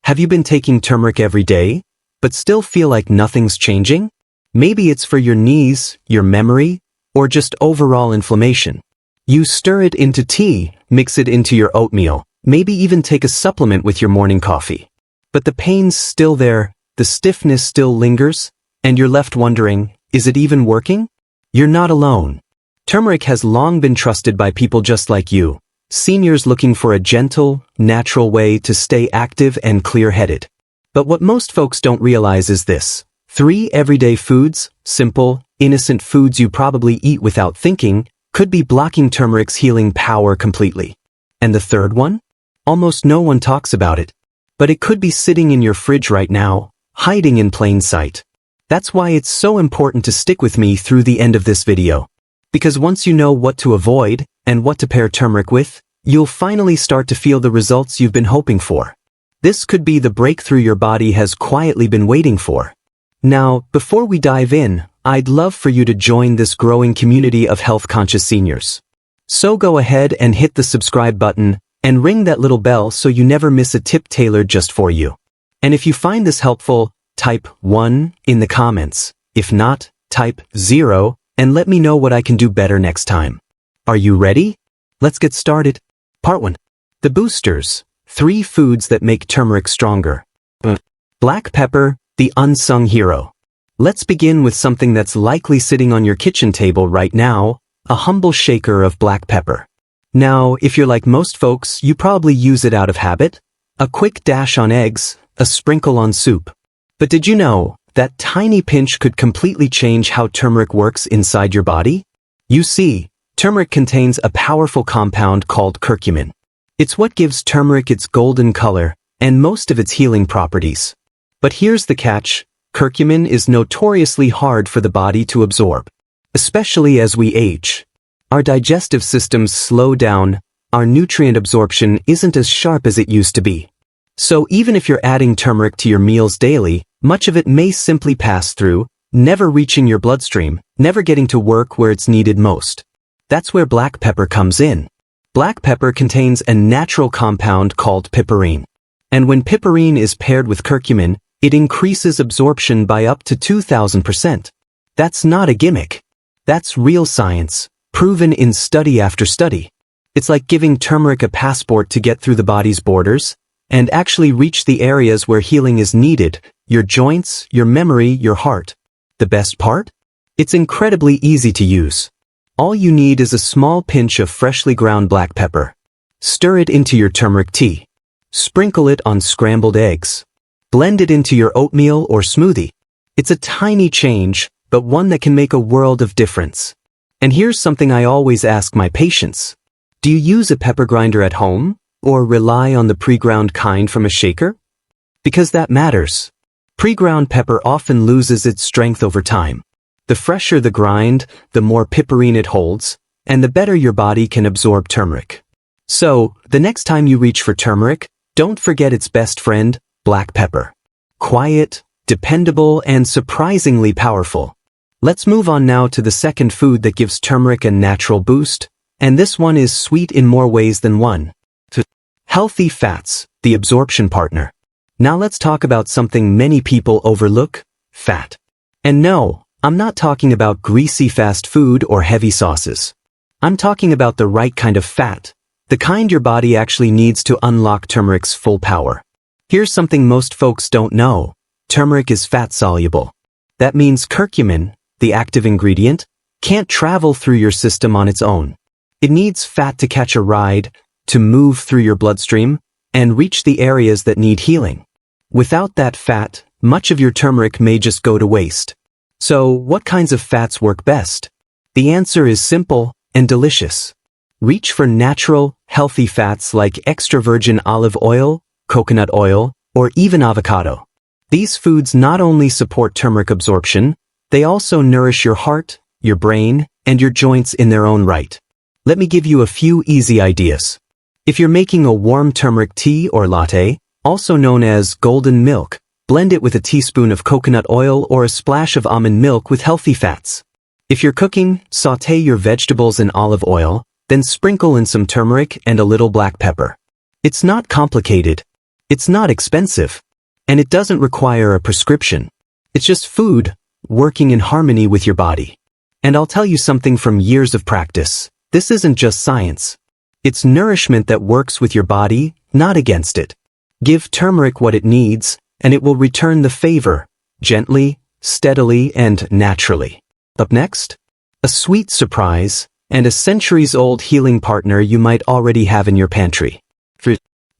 Have you been taking turmeric every day, but still feel like nothing's changing? Maybe it's for your knees, your memory, or just overall inflammation. You stir it into tea, mix it into your oatmeal, maybe even take a supplement with your morning coffee. But the pain's still there, the stiffness still lingers, and you're left wondering, is it even working? You're not alone. Turmeric has long been trusted by people just like you, seniors looking for a gentle, natural way to stay active and clear-headed. But what most folks don't realize is this: 3 everyday foods, simple, innocent foods you probably eat without thinking, could be blocking turmeric's healing power completely. And the third one? Almost no one talks about it. But it could be sitting in your fridge right now, hiding in plain sight. That's why it's so important to stick with me through the end of this video. Because once you know what to avoid, and what to pair turmeric with, you'll finally start to feel the results you've been hoping for. This could be the breakthrough your body has quietly been waiting for. Now, before we dive in, I'd love for you to join this growing community of health-conscious seniors. So go ahead and hit the subscribe button, and ring that little bell so you never miss a tip tailored just for you. And if you find this helpful, type 1 in the comments. If not, type 0, and let me know what I can do better next time. Are you ready? Let's get started. Part 1. The boosters. 3 foods that make turmeric stronger. Black pepper, the unsung hero. Let's begin with something that's likely sitting on your kitchen table right now, a humble shaker of black pepper. Now, if you're like most folks, you probably use it out of habit. A quick dash on eggs, a sprinkle on soup. But did you know that tiny pinch could completely change how turmeric works inside your body? You see, turmeric contains a powerful compound called curcumin. It's what gives turmeric its golden color and most of its healing properties. But here's the catch: curcumin is notoriously hard for the body to absorb. Especially as we age. Our digestive systems slow down, our nutrient absorption isn't as sharp as it used to be. So even if you're adding turmeric to your meals daily, much of it may simply pass through, never reaching your bloodstream, never getting to work where it's needed most. That's where black pepper comes in. Black pepper contains a natural compound called piperine. And when piperine is paired with curcumin, it increases absorption by up to 2,000%. That's not a gimmick. That's real science, proven in study after study. It's like giving turmeric a passport to get through the body's borders, and actually reach the areas where healing is needed: your joints, your memory, your heart. The best part? It's incredibly easy to use. All you need is a small pinch of freshly ground black pepper. Stir it into your turmeric tea. Sprinkle it on scrambled eggs. Blend it into your oatmeal or smoothie. It's a tiny change, but one that can make a world of difference. And here's something I always ask my patients. Do you use a pepper grinder at home, or rely on the pre-ground kind from a shaker? Because that matters. Pre-ground pepper often loses its strength over time. The fresher the grind, the more piperine it holds, and the better your body can absorb turmeric. So, the next time you reach for turmeric, don't forget its best friend, black pepper. Quiet, dependable, and surprisingly powerful. Let's move on now to the second food that gives turmeric a natural boost, and this one is sweet in more ways than one. Healthy fats, the absorption partner. Now let's talk about something many people overlook: fat. And no, I'm not talking about greasy fast food or heavy sauces. I'm talking about the right kind of fat, the kind your body actually needs to unlock turmeric's full power. Here's something most folks don't know. Turmeric is fat-soluble. That means curcumin, the active ingredient, can't travel through your system on its own. It needs fat to catch a ride, to move through your bloodstream, and reach the areas that need healing. Without that fat, much of your turmeric may just go to waste. So, what kinds of fats work best? The answer is simple and delicious. Reach for natural, healthy fats like extra virgin olive oil, coconut oil, or even avocado. These foods not only support turmeric absorption, they also nourish your heart, your brain, and your joints in their own right. Let me give you a few easy ideas. If you're making a warm turmeric tea or latte, also known as golden milk, blend it with a teaspoon of coconut oil or a splash of almond milk with healthy fats. If you're cooking, sauté your vegetables in olive oil, then sprinkle in some turmeric and a little black pepper. It's not complicated. It's not expensive. And it doesn't require a prescription. It's just food, working in harmony with your body. And I'll tell you something from years of practice. This isn't just science. It's nourishment that works with your body, not against it. Give turmeric what it needs, and it will return the favor, gently, steadily, and naturally. Up next, a sweet surprise, and a centuries-old healing partner you might already have in your pantry.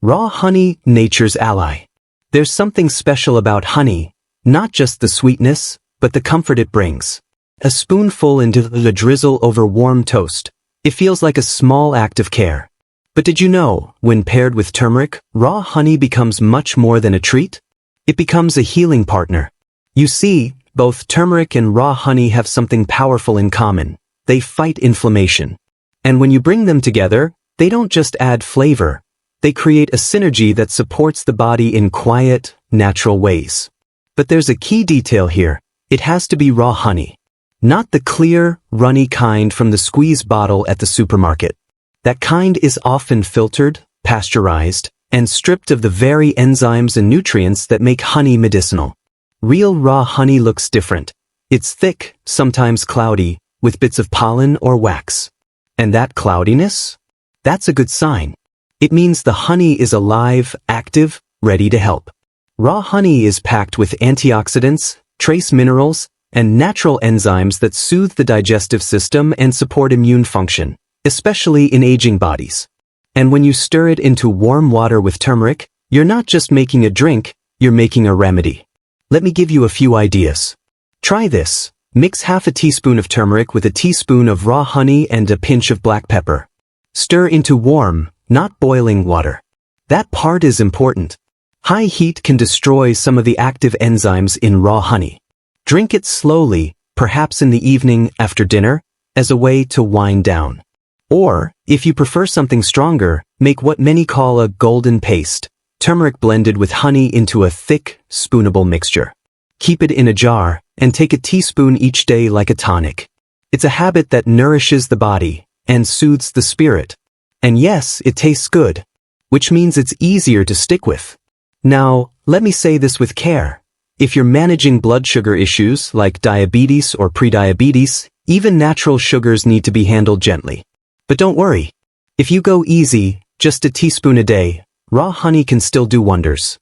Raw honey, nature's ally. There's something special about honey, not just the sweetness, but the comfort it brings. A spoonful into the drizzle over warm toast. It feels like a small act of care. But did you know, when paired with turmeric, raw honey becomes much more than a treat? It becomes a healing partner. You see, both turmeric and raw honey have something powerful in common. They fight inflammation. And when you bring them together, they don't just add flavor. They create a synergy that supports the body in quiet, natural ways. But there's a key detail here. It has to be raw honey. Not the clear, runny kind from the squeeze bottle at the supermarket. That kind is often filtered, pasteurized, and stripped of the very enzymes and nutrients that make honey medicinal. Real raw honey looks different. It's thick, sometimes cloudy, with bits of pollen or wax. And that cloudiness? That's a good sign. It means the honey is alive, active, ready to help. Raw honey is packed with antioxidants, trace minerals, and natural enzymes that soothe the digestive system and support immune function, especially in aging bodies. And when you stir it into warm water with turmeric, you're not just making a drink, you're making a remedy. Let me give you a few ideas. Try this. Mix half a teaspoon of turmeric with a teaspoon of raw honey and a pinch of black pepper. Stir into warm, not boiling water. That part is important. High heat can destroy some of the active enzymes in raw honey. Drink it slowly, perhaps in the evening after dinner, as a way to wind down. Or, if you prefer something stronger, make what many call a golden paste, turmeric blended with honey into a thick, spoonable mixture. Keep it in a jar, and take a teaspoon each day like a tonic. It's a habit that nourishes the body, and soothes the spirit. And yes, it tastes good, which means it's easier to stick with. Now, let me say this with care. If you're managing blood sugar issues like diabetes or prediabetes, even natural sugars need to be handled gently. But don't worry. If you go easy, just a teaspoon a day, raw honey can still do wonders.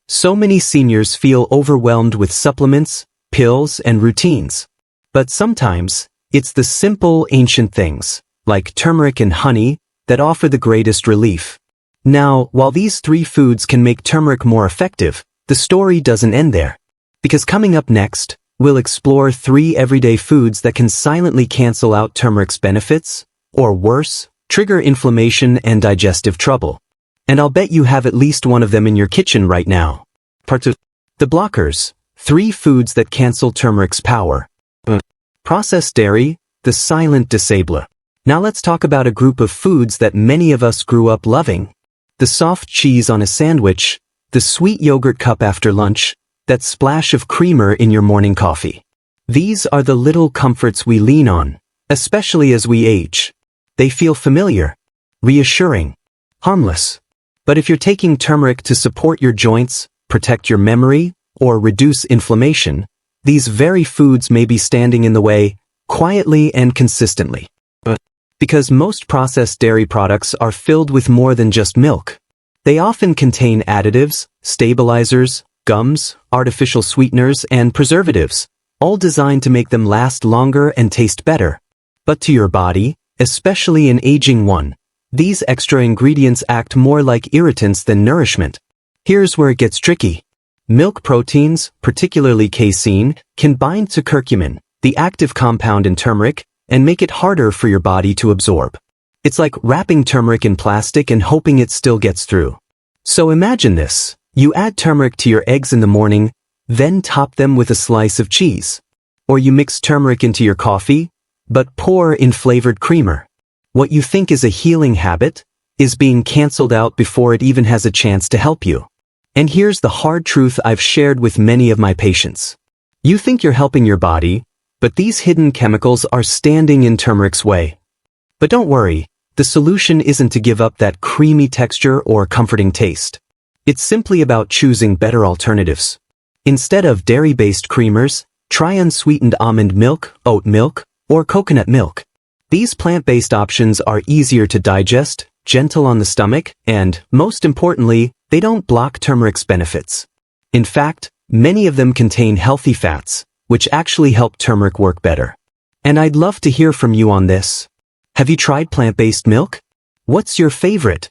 So many seniors feel overwhelmed with supplements, pills, and routines. But sometimes, it's the simple, ancient things, like turmeric and honey, that offer the greatest relief. Now, while these three foods can make turmeric more effective, the story doesn't end there. Because coming up next, we'll explore 3 everyday foods that can silently cancel out turmeric's benefits, or worse, trigger inflammation and digestive trouble. And I'll bet you have at least one of them in your kitchen right now. Part 2. The blockers. 3 foods that cancel turmeric's power. Processed dairy, the silent disabler. Now let's talk about a group of foods that many of us grew up loving. The soft cheese on a sandwich, the sweet yogurt cup after lunch, that splash of creamer in your morning coffee. These are the little comforts we lean on, especially as we age. They feel familiar, reassuring, harmless. But if you're taking turmeric to support your joints, protect your memory, or reduce inflammation, these very foods may be standing in the way, quietly and consistently. Because most processed dairy products are filled with more than just milk. They often contain additives, stabilizers, gums, artificial sweeteners, and preservatives, all designed to make them last longer and taste better. But to your body, especially an aging one, these extra ingredients act more like irritants than nourishment. Here's where it gets tricky. Milk proteins, particularly casein, can bind to curcumin, the active compound in turmeric, and make it harder for your body to absorb. It's like wrapping turmeric in plastic and hoping it still gets through. So imagine this. You add turmeric to your eggs in the morning, then top them with a slice of cheese. Or you mix turmeric into your coffee, but pour in flavored creamer. What you think is a healing habit is being canceled out before it even has a chance to help you. And here's the hard truth I've shared with many of my patients. You think you're helping your body, but these hidden chemicals are standing in turmeric's way. But don't worry, the solution isn't to give up that creamy texture or comforting taste. It's simply about choosing better alternatives. Instead of dairy-based creamers, try unsweetened almond milk, oat milk, or coconut milk. These plant-based options are easier to digest, gentle on the stomach, and, most importantly, they don't block turmeric's benefits. In fact, many of them contain healthy fats, which actually help turmeric work better. And I'd love to hear from you on this. Have you tried plant-based milk? What's your favorite?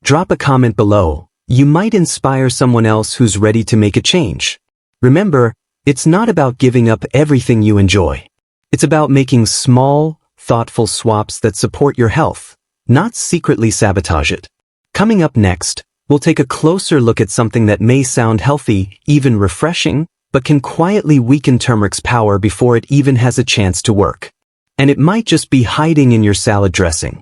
Drop a comment below. You might inspire someone else who's ready to make a change. Remember, it's not about giving up everything you enjoy. It's about making small, thoughtful swaps that support your health, not secretly sabotage it. Coming up next, we'll take a closer look at something that may sound healthy, even refreshing, but can quietly weaken turmeric's power before it even has a chance to work. And it might just be hiding in your salad dressing.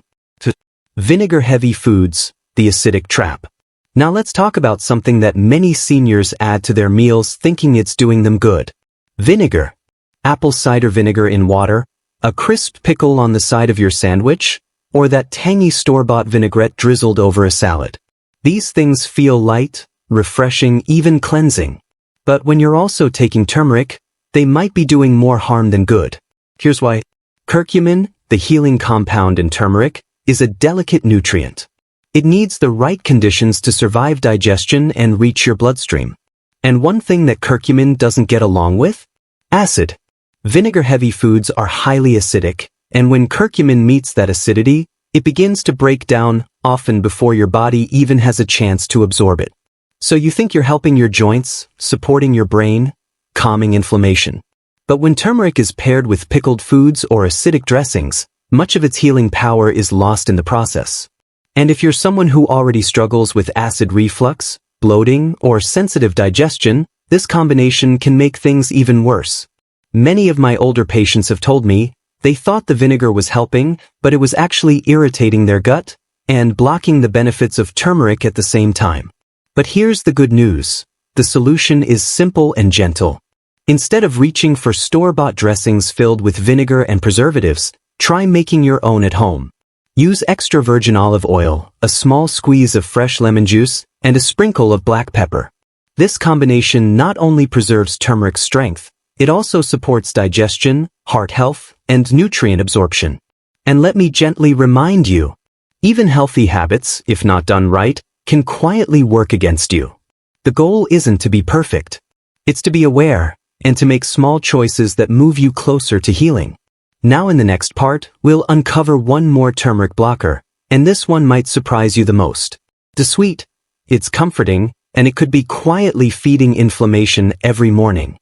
Vinegar-heavy foods, the acidic trap. Now let's talk about something that many seniors add to their meals thinking it's doing them good. Vinegar. Apple cider vinegar in water, a crisp pickle on the side of your sandwich, or that tangy store-bought vinaigrette drizzled over a salad. These things feel light, refreshing, even cleansing. But when you're also taking turmeric, they might be doing more harm than good. Here's why. Curcumin, the healing compound in turmeric, is a delicate nutrient. It needs the right conditions to survive digestion and reach your bloodstream. And one thing that curcumin doesn't get along with? Acid. Vinegar-heavy foods are highly acidic, and when curcumin meets that acidity, it begins to break down, often before your body even has a chance to absorb it. So you think you're helping your joints, supporting your brain, calming inflammation. But when turmeric is paired with pickled foods or acidic dressings, much of its healing power is lost in the process. And if you're someone who already struggles with acid reflux, bloating, or sensitive digestion, this combination can make things even worse. Many of my older patients have told me they thought the vinegar was helping, but it was actually irritating their gut and blocking the benefits of turmeric at the same time. But here's the good news. The solution is simple and gentle. Instead of reaching for store-bought dressings filled with vinegar and preservatives, try making your own at home. Use extra virgin olive oil, a small squeeze of fresh lemon juice, and a sprinkle of black pepper. This combination not only preserves turmeric's strength, it also supports digestion, heart health, and nutrient absorption. And let me gently remind you, even healthy habits, if not done right, can quietly work against you. The goal isn't to be perfect. It's to be aware, and to make small choices that move you closer to healing. Now in the next part, we'll uncover one more turmeric blocker, and this one might surprise you the most. The sweet. It's comforting, and it could be quietly feeding inflammation every morning.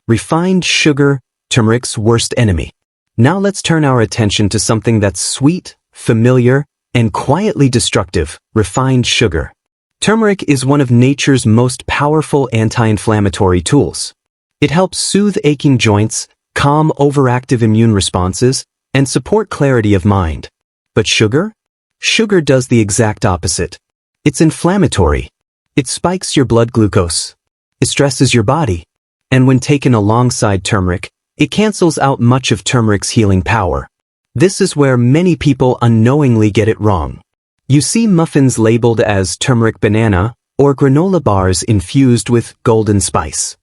Refined sugar, turmeric's worst enemy. Now let's turn our attention to something that's sweet, familiar, and quietly destructive, refined sugar. Turmeric is one of nature's most powerful anti-inflammatory tools. It helps soothe aching joints, calm overactive immune responses, and support clarity of mind. But sugar? Sugar does the exact opposite. It's inflammatory. It spikes your blood glucose. It stresses your body. And when taken alongside turmeric, it cancels out much of turmeric's healing power. This is where many people unknowingly get it wrong. You see muffins labeled as turmeric banana or granola bars infused with golden spice.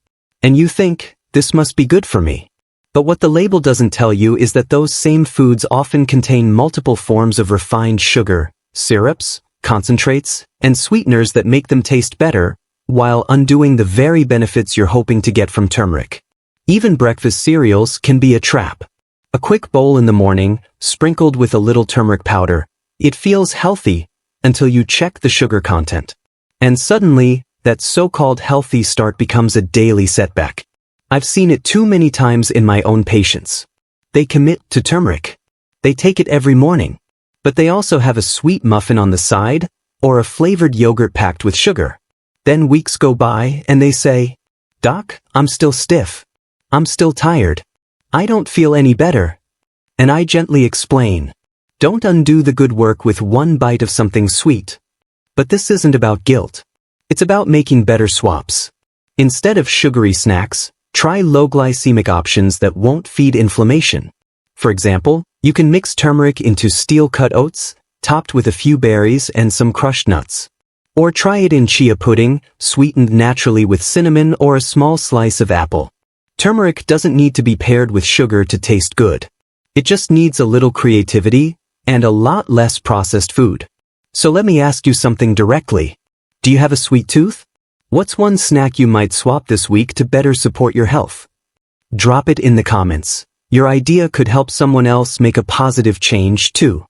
And you think, this must be good for me. But what the label doesn't tell you is that those same foods often contain multiple forms of refined sugar, syrups, concentrates, and sweeteners that make them taste better, while undoing the very benefits you're hoping to get from turmeric. Even breakfast cereals can be a trap. A quick bowl in the morning, sprinkled with a little turmeric powder, it feels healthy until you check the sugar content. And suddenly, that so-called healthy start becomes a daily setback. I've seen it too many times in my own patients. They commit to turmeric. They take it every morning. But they also have a sweet muffin on the side, or a flavored yogurt packed with sugar. Then weeks go by and they say, "Doc, I'm still stiff. I'm still tired. I don't feel any better." And I gently explain, don't undo the good work with one bite of something sweet. But this isn't about guilt. It's about making better swaps. Instead of sugary snacks, try low glycemic options that won't feed inflammation. For example, you can mix turmeric into steel-cut oats, topped with a few berries and some crushed nuts. Or try it in chia pudding, sweetened naturally with cinnamon or a small slice of apple. Turmeric doesn't need to be paired with sugar to taste good. It just needs a little creativity and a lot less processed food. So let me ask you something directly. Do you have a sweet tooth? What's one snack you might swap this week to better support your health? Drop it in the comments. Your idea could help someone else make a positive change too.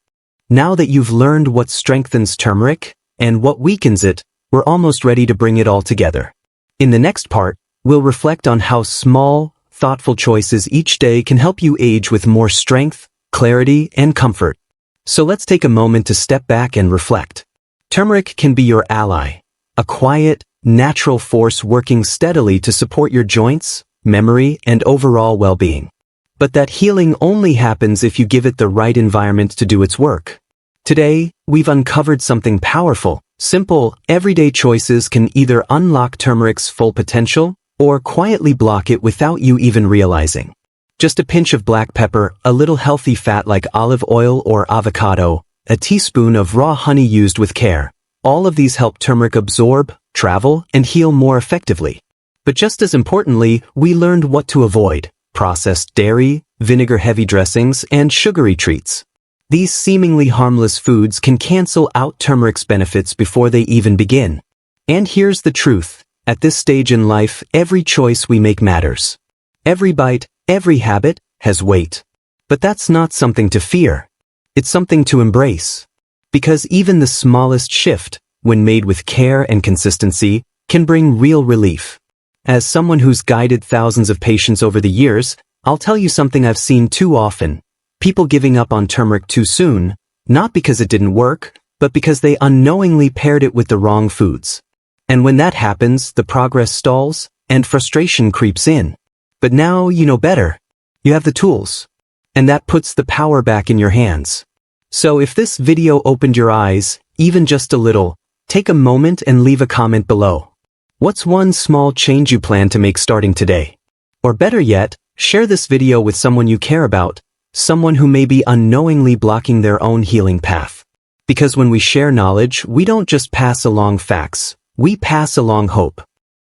Now that you've learned what strengthens turmeric and what weakens it, we're almost ready to bring it all together. In the next part, we'll reflect on how small, thoughtful choices each day can help you age with more strength, clarity, and comfort. So let's take a moment to step back and reflect. Turmeric can be your ally, a quiet, natural force working steadily to support your joints, memory, and overall well-being. But that healing only happens if you give it the right environment to do its work. Today, we've uncovered something powerful. Simple, everyday choices can either unlock turmeric's full potential or quietly block it without you even realizing. Just a pinch of black pepper, a little healthy fat like olive oil or avocado, a teaspoon of raw honey used with care. All of these help turmeric absorb, travel, and heal more effectively. But just as importantly, we learned what to avoid: processed dairy, vinegar-heavy dressings, and sugary treats. These seemingly harmless foods can cancel out turmeric's benefits before they even begin. And here's the truth. At this stage in life, every choice we make matters. Every bite, every habit, has weight. But that's not something to fear. It's something to embrace. Because even the smallest shift, when made with care and consistency, can bring real relief. As someone who's guided thousands of patients over the years, I'll tell you something I've seen too often. People giving up on turmeric too soon, not because it didn't work, but because they unknowingly paired it with the wrong foods. And when that happens, the progress stalls, and frustration creeps in. But now you know better. You have the tools. And that puts the power back in your hands. So if this video opened your eyes, even just a little, take a moment and leave a comment below. What's one small change you plan to make starting today? Or better yet, share this video with someone you care about, someone who may be unknowingly blocking their own healing path. Because when we share knowledge, we don't just pass along facts, we pass along hope.